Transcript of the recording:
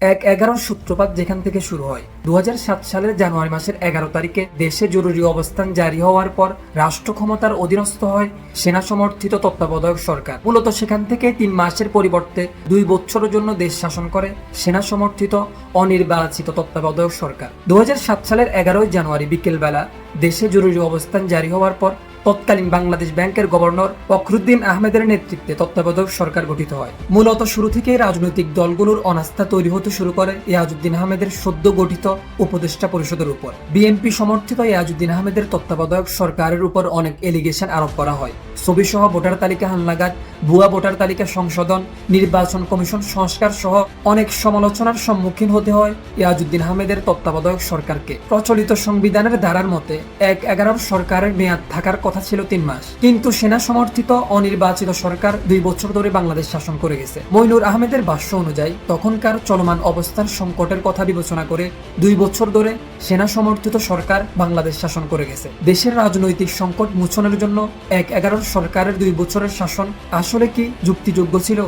এক-11 সূত্রপাত যেখান থেকে শুরু হয়। 2007 সালের জানুয়ারি মাসের 11 তারিখে দেশে জরুরি অবস্থান জারি হওয়ার পর রাষ্ট্র ক্ষমতার অধীনস্থ হয় সেনা সমর্থিত তত্ত্বাবধায়ক সরকার। মূলত সেখান থেকে 3 মাসের পরিবর্তে 2 বছরের জন্য দেশ শাসন করে সেনা সমর্থিত অনির্বাচিত তত্ত্বাবধায়ক সরকার। 2007 সালের 11 জানুয়ারি বিকেলবেলা দেশে জরুরি অবস্থান জারি হওয়ার পর তৎকালীন বাংলাদেশ ব্যাংকের গভর্নর ফখরুদ্দিন আহমেদের নেতৃত্বে তত্ত্বাবধায়ক সরকার গঠিত হয়। মূলত শুরু থেকেই রাজনৈতিক দলগুলোর অনাস্থা তৈরি হতে শুরু করে ইয়াজউদ্দিন আহমেদের সদ্য গঠিত উপদেষ্টা পরিষদের উপর। বিএনপি সমর্থিত ইয়াজউদ্দিন আহমেদের তত্ত্বাবধায়ক সরকারের উপর অনেক এলিগেশন আরোপ করা হয়। ছবিসহ ভোটার তালিকা হালনাগাদ, ভুয়া ভোটার তালিকা সংশোধন, নির্বাচন কমিশন সংস্কার সহ অনেক সমালোচনার সম্মুখীন হতে হয় ইয়াজউদ্দিন আহমেদের তত্ত্বাবধায়ক সরকারকে। প্রচলিত সংবিধানের ধারার মতে 1-11 সরকারের মেয়াদ থাকার কথা ছিল 3 মাস, কিন্তু সেনা সমর্থিত অনির্বাচিত সরকার 2 বছর ধরে বাংলাদেশ শাসন করে গেছে। মইনুর আহমেদের ভাষ্য অনুযায়ী তখনকার চলমান অবস্থার সংকটের কথা বিবেচনা করে 2 বছর ধরে সেনা সমর্থিত সরকার বাংলাদেশ শাসন করে গেছে। দেশের রাজনৈতিক সংকট মোচনের জন্য 1-11 সরকারের 2 বছরের শাসন আসলে কি যুক্তিযোগ্য ছিল?